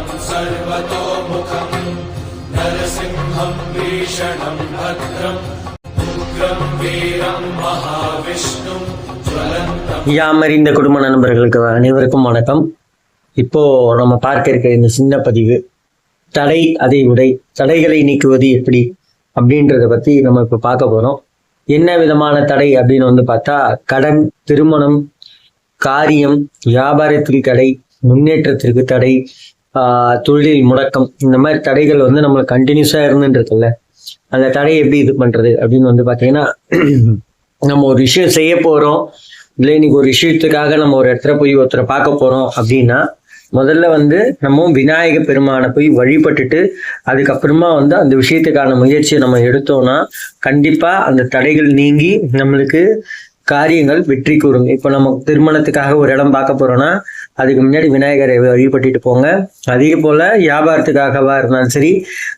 सर्वतोमुखं नरसिंहं भीषणं भद्रं उग्रं वीरं महाविष्णुं ज्वलन्तं. யாமறிந்த குடும்ப நண்பர்களுக்கு அனைவருக்கும் வணக்கம். இப்போ நம்ம பார்க்க இருக்க இந்த சின்ன பதிவு தடை அதை உடை, தடைகளை நீக்குவது எப்படி அப்படின்றத பத்தி நம்ம இப்ப பார்க்க போறோம். என்ன விதமான தடை அப்படின்னு பார்த்தா, கடன், திருமணம், காரியம், வியாபாரத்தில் தடை, முன்னேற்றத்திற்கு தடை, தொழில் முடக்கம், இந்த மாதிரி தடைகள் நம்மளுக்கு கண்டினியூஸா இருந்துருக்குல்ல. அந்த தடையை எப்படி இது பண்றது அப்படின்னு பாத்தீங்கன்னா, நம்ம ஒரு விஷயம் செய்ய போறோம், இல்லை இன்னைக்கு ஒரு விஷயத்துக்காக நம்ம ஒரு இடத்துல போய் ஒருத்தரை பார்க்க போறோம் அப்படின்னா, முதல்ல நம்ம விநாயக பெருமானை போய் வழிபட்டுட்டு அதுக்கப்புறமா அந்த விஷயத்துக்கான முயற்சியை நம்ம எடுத்தோம்னா கண்டிப்பா அந்த தடைகள் நீங்கி நம்மளுக்கு காரியங்கள் வெற்றி கூறுங்க. இப்போ நம்ம திருமணத்துக்காக ஒரு இடம் பார்க்க போறோம்னா அதுக்கு முன்னாடி விநாயகரை வழிபட்டுட்டு போங்க. அதே போல வியாபாரத்துக்காகவா இருந்தாலும் சரி,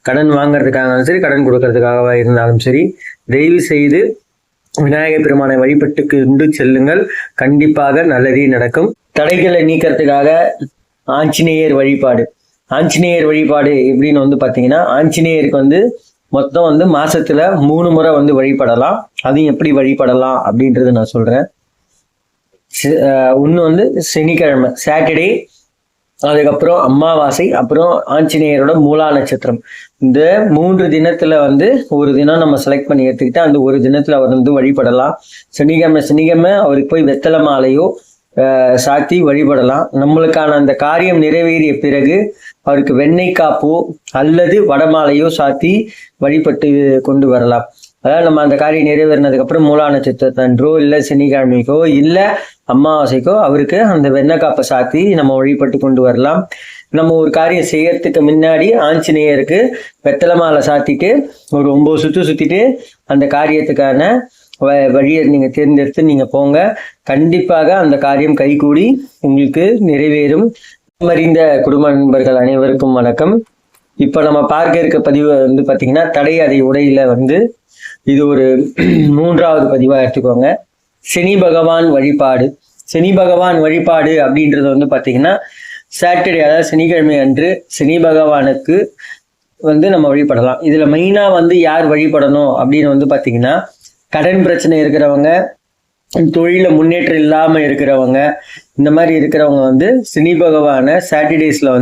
கடன் வாங்குறதுக்காக இருந்தாலும் சரி, கடன் கொடுக்கறதுக்காகவா இருந்தாலும் சரி, தயவு செய்து விநாயகர் பெருமானை வழிபட்டு கொண்டு செல்லுங்கள். கண்டிப்பாக நல்லதே நடக்கும். தடைகளை நீக்கிறதுக்காக ஆஞ்சநேயர் வழிபாடு. ஆஞ்சநேயர் வழிபாடு எப்படின்னு பாத்தீங்கன்னா, ஆஞ்சநேயருக்கு மொத்தம் மாசத்துல 3 முறை வழிபடலாம். அதையும் எப்படி வழிபடலாம் அப்படின்றது நான் சொல்றேன். ஒண்ணு சனிக்கிழமை, சாட்டர்டே, அதுக்கப்புறம் அமாவாசை, அப்புறம் ஆஞ்சநேயரோட மூலா நட்சத்திரம். இந்த 3 தினத்துல ஒரு தினம் நம்ம செலக்ட் பண்ணி எடுத்துக்கிட்டு அந்த ஒரு தினத்துல அவர் வழிபடலாம். சனிக்கிழமை அவருக்கு போய் வெத்தலை மாலையோ சாத்தி வழிபடலாம். நம்மளுக்கான அந்த காரியம் நிறைவேறிய பிறகு அவருக்கு வெண்ணெய் காப்போ அல்லது வடமாலையோ சாத்தி வழிபட்டு கொண்டு வரலாம். அதாவது நம்ம அந்த காரியம் நிறைவேறினதுக்கு அப்புறம் மூலா நட்சத்திரத்தன்றோ இல்லை சனிக்கிழமைக்கோ இல்லை அமாவாசைக்கோ அவருக்கு அந்த வெண்ணெய் காப்பை சாத்தி நம்ம வழிபட்டு கொண்டு வரலாம். நம்ம ஒரு காரியம் செய்யறதுக்கு முன்னாடி ஆஞ்சநேயருக்கு வெத்தலை மாலை சாத்திட்டு ஒரு 9 சுத்து சுத்திட்டு அந்த காரியத்துக்கான வழியை நீங்க தேர்ந்தெடுத்து நீங்க போங்க. கண்டிப்பாக அந்த காரியம் கைகூடி உங்களுக்கு நிறைவேறும். அறிந்த குடும்ப நண்பர்கள் அனைவருக்கும் வணக்கம். இப்ப நம்ம பார்க்க இருக்க பதிவு பாத்தீங்கன்னா, தடை அதை உடையில இது ஒரு 3வது பதிவா எடுத்துக்கோங்க. சனி பகவான் வழிபாடு. சனி பகவான் வழிபாடு அப்படின்றது பாத்தீங்கன்னா, சாட்டர்டே, அதாவது சனிக்கிழமை அன்று சனி பகவானுக்கு நம்ம வழிபடலாம். இதுல மெயினா யார் வழிபடணும் அப்படின்னு பாத்தீங்கன்னா, கடன் பிரச்சனை இருக்கிறவங்க, தொழில முன்னேற்றம் இல்லாம இருக்கிறவங்க, இந்த மாதிரி இருக்கிறவங்க சனி பகவான சாட்டர்டேஸ்ல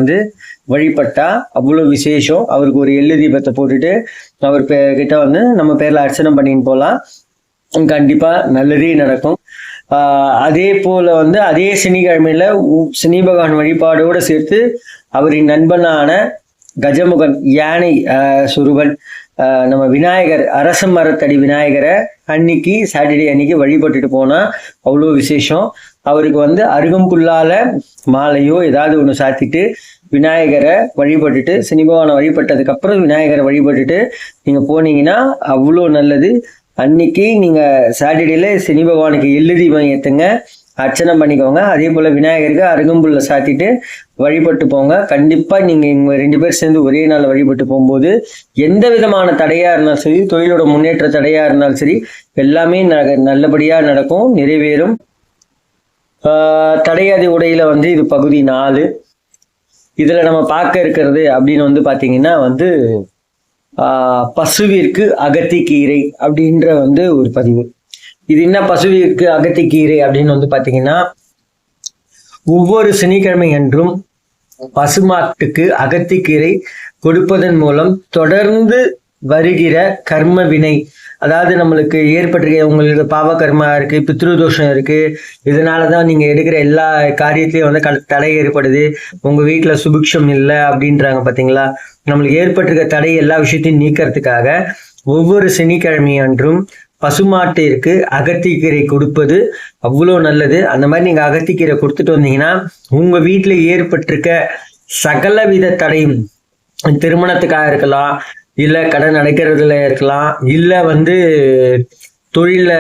வழிபட்டா அவ்வளவு விசேஷம். அவருக்கு ஒரு எள்ளு தீபத்தை போட்டுட்டு அவர் கிட்ட நம்ம பேர்ல அர்ச்சனை பண்ணின்னு போகலாம். கண்டிப்பா நல்லதே நடக்கும். அதே போல அதே சனிக்கிழமையில சனி பகவான் வழிபாடோட சேர்த்து அவரின் நண்பனான கஜமுகன், யானை சுருவன், நம்ம விநாயகர், அரச மரத்தடி விநாயகரை அன்னைக்கு சாட்டர்டே அன்னைக்கு வழிபட்டுட்டு போனா அவ்வளோ விசேஷம். அவருக்கு அருகம்புல்லால மாலையோ ஏதாவது ஒன்று சாத்திட்டு விநாயகரை வழிபட்டுட்டு, சனி பகவானை வழிபட்டதுக்கு அப்புறம் விநாயகரை வழிபட்டுட்டு நீங்க போனீங்கன்னா அவ்வளோ நல்லது. அன்னைக்கு நீங்க சாட்டர்டேல சனி பகவானுக்கு எள்ளு தீபம் ஏத்துங்க, அர்ச்சனை பண்ணிக்கோங்க. அதே போல விநாயகருக்கு அருகம்புல்ல சாத்திட்டு வழிபட்டு போங்க. கண்டிப்பா நீங்க இவங்க 2 பேர் சேர்ந்து ஒரே நாள் வழிபட்டு போகும்போது எந்த விதமான தடையா இருந்தாலும் சரி, தொழிலோட முன்னேற்ற தடையா இருந்தாலும் சரி, எல்லாமே நல்லபடியா நடக்கும், நிறைவேறும். தடையாதி உடையில இது பகுதி 4. இதுல நம்ம பார்க்க இருக்கிறது அப்படின்னு பாத்தீங்கன்னா பசுவிற்கு அகத்திக்கீரை அப்படின்ற ஒரு பதிவு. இது என்ன பசுவிற்கு அகத்திக்கீரை அப்படின்னு பாத்தீங்கன்னா, ஒவ்வொரு சனிக்கிழமை அன்றும் பசுமாட்டுக்கு அகத்திக்கீரை கொடுப்பதன் மூலம் தொடர்ந்து வருகிற கர்ம வினை, அதாவது நம்மளுக்கு ஏற்பட்டிருக்க உங்களுக்கு பாவ கர்மா இருக்கு, பித்ருதோஷம் இருக்கு, இதனாலதான் நீங்க எடுக்கிற எல்லா காரியத்திலயும் தடை ஏற்படுது, உங்க வீட்டுல சுபிக்ஷம் இல்லை அப்படின்றாங்க பாத்தீங்களா. நம்மளுக்கு ஏற்பட்டிருக்க தடை எல்லா விஷயத்தையும் நீக்கிறதுக்காக ஒவ்வொரு சனிக்கிழமை அன்றும் பசுமாட்டிற்கு அகத்திக்கீரை கொடுப்பது அவ்வளோ நல்லது. அந்த மாதிரி நீங்க அகத்திக்கீரை கொடுத்துட்டு வந்தீங்கன்னா உங்க வீட்டுல ஏற்பட்டிருக்க சகலவித தடையும், திருமணத்துக்காக இருக்கலாம், இல்ல கடன் அடைக்கிறதுல இருக்கலாம், இல்ல தொழில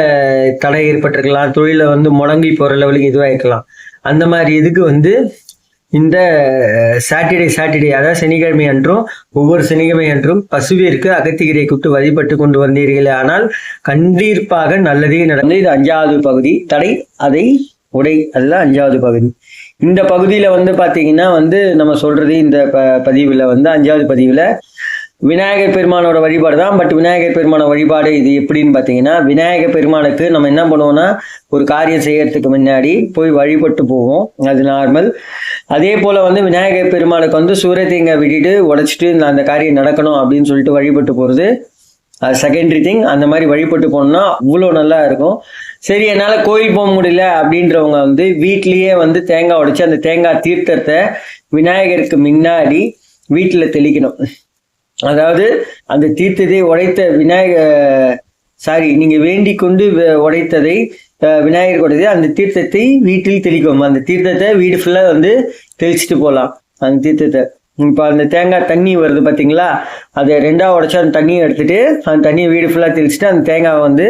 தடை ஏற்பட்டிருக்கலாம், தொழில முடங்கி போற லெவலுக்கு இதுவா இருக்கலாம். அந்த மாதிரி இதுக்கு இந்த சாட்டர்டே அதாவது சனிக்கிழமை அன்றும் ஒவ்வொரு சனிக்கிழமை அன்றும் பசுவிற்கு அகத்திக்கீரை கூட்டு வழிபட்டு கொண்டு வந்தீர்களே ஆனால் கண்டிப்பாக நல்லதே நடந்து. இது 5வது பகுதி. தடை அதை உடை, அதுதான் 5வது பகுதி. இந்த பகுதியில் வந்து பார்த்தீங்கன்னா வந்து நம்ம சொல்றது இந்த பதிவில் வந்து 5வது பதிவில் விநாயகர் பெருமானோட வழிபாடு தான். பட் விநாயகர் பெருமான வழிபாடு இது எப்படின்னு பார்த்தீங்கன்னா, விநாயகர் பெருமானுக்கு நம்ம என்ன பண்ணுவோம்னா, ஒரு காரியம் செய்யறதுக்கு முன்னாடி போய் வழிபட்டு போவோம், அது நார்மல். அதே போல் வந்து விநாயகர் பெருமானுக்கு வந்து சூரியத்தேங்காய் விட்டுட்டு உடைச்சிட்டு அந்த காரியம் நடக்கணும் அப்படின்னு சொல்லிட்டு வழிபட்டு போகிறது அது செகண்டரி திங். அந்த மாதிரி வழிபட்டு போனோம்னா அவ்வளோ நல்லா இருக்கும். சரி, என்னால் கோயில் போக முடியல அப்படின்றவங்க வந்து வீட்லேயே வந்து தேங்காய் உடைச்சி அந்த தேங்காய் தீர்த்தத்தை விநாயகருக்கு முன்னாடி வீட்டில் தெளிக்கணும். அதாவது அந்த தீர்த்தத்தை உடைத்த நீங்கள் வேண்டிக் கொண்டு உடைத்ததை விநாயகர் உடைத்ததை அந்த தீர்த்தத்தை வீட்டில் தெளிக்கும். அந்த தீர்த்தத்தை வீடு ஃபுல்லாக வந்து தெளிச்சுட்டு போகலாம். அந்த தீர்த்தத்தை இப்போ அந்த தேங்காய் தண்ணி வருது பார்த்தீங்களா, அதை 2ஆக உடைச்சா அந்த தண்ணியை எடுத்துட்டு அந்த தண்ணியை வீடு ஃபுல்லாக தெளிச்சுட்டு அந்த தேங்காவை வந்து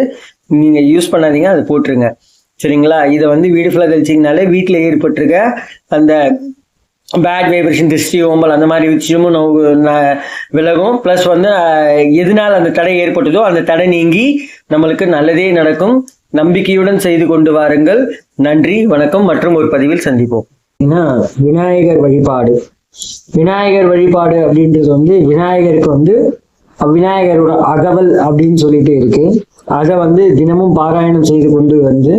நீங்கள் யூஸ் பண்ணாதீங்க, அதை போட்டுருங்க. சரிங்களா? இதை வந்து வீடு ஃபுல்லாக தெளிச்சிங்கனாலே வீட்டில் ஏற்பட்டிருக்க அந்த பேட் வைப்ரேஷன், திருஷ்டி, ஓம்பல் அந்த மாதிரி விஷயமும் விலகும். ப்ளஸ் வந்து எதனால் அந்த தடை ஏற்பட்டதோ அந்த தடை நீங்கி நம்மளுக்கு நல்லதே நடக்கும். நம்பிக்கையுடன் செய்து கொண்டு வாருங்கள். நன்றி, வணக்கம். மற்றும் ஒரு பதிவில் சந்திப்போம். விநாயகர் வழிபாடு. விநாயகர் வழிபாடு அப்படின்றது வந்து விநாயகருக்கு வந்து விநாயகரோட அகவல் அப்படின்னு சொல்லிட்டு இருக்கு. அதை வந்து தினமும் பாராயணம் செய்து கொண்டு வந்து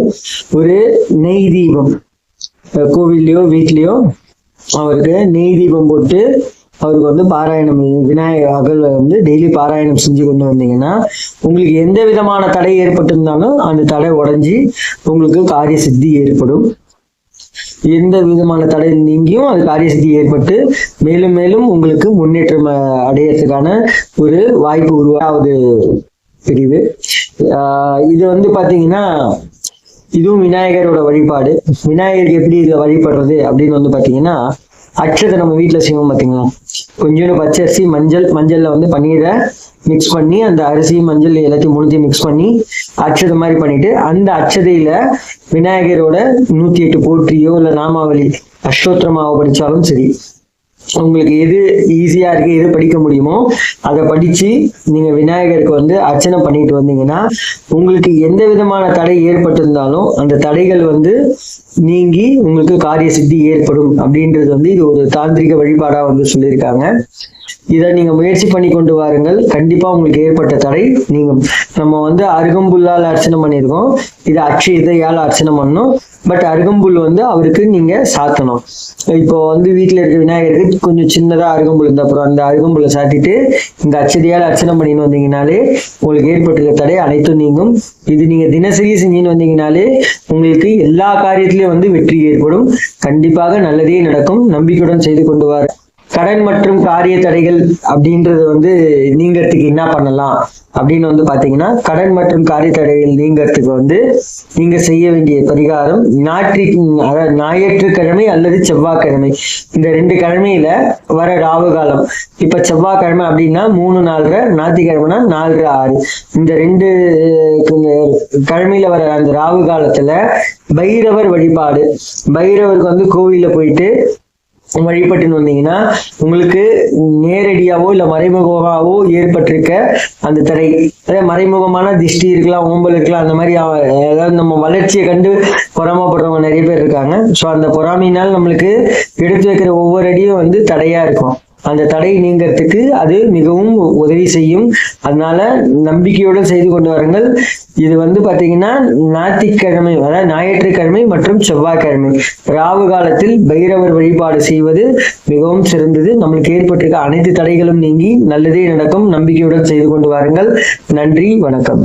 ஒரு நெய் தீபம் கோவில்லையோ வீட்லேயோ அவருக்கு நெய் தீபம் போட்டு அவருக்கு வந்து பாராயணம் விநாயகர் அகல் வந்து டெய்லி பாராயணம் செஞ்சு கொண்டு வந்தீங்கன்னா உங்களுக்கு எந்த விதமான தடை ஏற்பட்டிருந்தாலும் அந்த தடை உடைஞ்சி உங்களுக்கு காரிய சித்தி ஏற்படும். எந்த விதமான தடை நீங்கியும் அது காரிய சித்தி ஏற்பட்டு மேலும் மேலும் உங்களுக்கு முன்னேற்றம் அடையறதுக்கான ஒரு வாய்ப்பு உருவாவது பிரிவு. இது வந்து பாத்தீங்கன்னா இதுவும் விநாயகரோட வழிபாடு. விநாயகருக்கு எப்படி இதை வழிபடுறது அப்படின்னு வந்து பாத்தீங்கன்னா, அக்ஷதை நம்ம வீட்டில் செய்வோம் பார்த்தீங்களா, கொஞ்சோண்டு பச்சரிசி மஞ்சள்ல வந்து பன்னீரை மிக்ஸ் பண்ணி அந்த அரிசி மஞ்சள் எல்லாத்தையும் மூணுத்தையும் மிக்ஸ் பண்ணி அக்ஷதை மாதிரி பண்ணிட்டு அந்த அக்ஷதையில விநாயகரோட 108 போற்றியோ இல்லை நாமாவளி அஷ்டோத்திரமாவோ படிச்சாலும் சரி, உங்களுக்கு எது ஈஸியா இருக்கு, எது படிக்க முடியுமோ அதை படிச்சு நீங்க விநாயகருக்கு வந்து அர்ச்சனை பண்ணிட்டு வந்தீங்கன்னா உங்களுக்கு எந்த விதமான தடை ஏற்பட்டிருந்தாலும் அந்த தடைகள் வந்து நீங்கி உங்களுக்கு காரிய சித்தி ஏற்படும் அப்படின்றது வந்து இது ஒரு தாந்திரிக வழிபாடா வந்து சொல்லியிருக்காங்க. இதை நீங்க முயற்சி பண்ணி கொண்டு வாருங்கள். கண்டிப்பா உங்களுக்கு ஏற்பட்ட தடை நம்ம வந்து அருகம்புல்லால் அர்ச்சனை பண்ணியிருக்கோம், இது அக்ஷதையால் அர்ச்சனை பண்ணணும். பட் அருகம்புல் வந்து அவருக்கு நீங்க சாத்தணும். இப்போ வந்து வீட்டுல இருக்க விநாயகருக்கு கொஞ்சம் சின்னதா அருகம்புல் இருந்த அப்புறம் அந்த அருகம்புல்லை சாத்திட்டு இந்த அக்ஷதையால் அர்ச்சனை பண்ணின்னு வந்தீங்கனாலே உங்களுக்கு ஏற்பட்டிருக்க தடை அனைத்தும் நீங்கும். இது நீங்க தினசரி செஞ்சுன்னு வந்தீங்கனாலே உங்களுக்கு எல்லா காரியத்திலையும் வந்து வெற்றி ஏற்படும். கண்டிப்பாக நல்லதே நடக்கும். நம்பிக்கையுடன் செய்து கொண்டு வர. கடன் மற்றும் காரிய தடைகள் அப்படின்றது வந்து நீங்கிறதுக்கு என்ன பண்ணலாம் அப்படின்னு வந்து பாத்தீங்கன்னா, கடன் மற்றும் காரிய தடைகள் நீங்கிறதுக்கு வந்து நீங்க செய்ய வேண்டிய பரிகாரம் ஞாயிற்றுக்கிழமை அல்லது செவ்வாய்க்கிழமை, இந்த 2 கிழமையில வர ராவு காலம். இப்ப செவ்வாய்க்கிழமை அப்படின்னா 3-4, ஞாயிற்றுக்கிழமைனா 4-6, இந்த 2 கிழமையில வர அந்த ராவு காலத்துல பைரவர் வழிபாடு. பைரவருக்கு வந்து கோவில்ல போயிட்டு வழிபட்டுன்னு வந்தீங்கன்னா உங்களுக்கு நேரடியாவோ இல்ல மறைமுகமாவோ ஏற்பட்டிருக்க அந்த தடை, மறைமுகமான திஷ்டி இருக்கலாம், ஓம்பல் இருக்கலாம், அந்த மாதிரி அதாவது நம்ம வளர்ச்சியை கண்டு பொறாமப்படுறவங்க நிறைய பேர் இருக்காங்க. ஸோ அந்த பொறாமையினால் நம்மளுக்கு எடுத்து வைக்கிற ஒவ்வொரு அடியும் வந்து தடையா இருக்கும். அந்த தடை நீங்கிறதுக்கு அது மிகவும் உதவி செய்யும். அதனால நம்பிக்கையோடு செய்து கொண்டு வாருங்கள். இது வந்து பாத்தீங்கன்னா ஞாயிற்றுக்கிழமை, அதாவது ஞாயிற்றுக்கிழமை மற்றும் செவ்வாய்க்கிழமை ராவு காலத்தில் பைரவர் வழிபாடு செய்வது மிகவும் சிறந்தது. நம்மளுக்கு ஏற்பட்டிருக்க அனைத்து தடைகளும் நீங்கி நல்லதே நடக்கும். நம்பிக்கையுடன் செய்து கொண்டு வாருங்கள். நன்றி, வணக்கம்.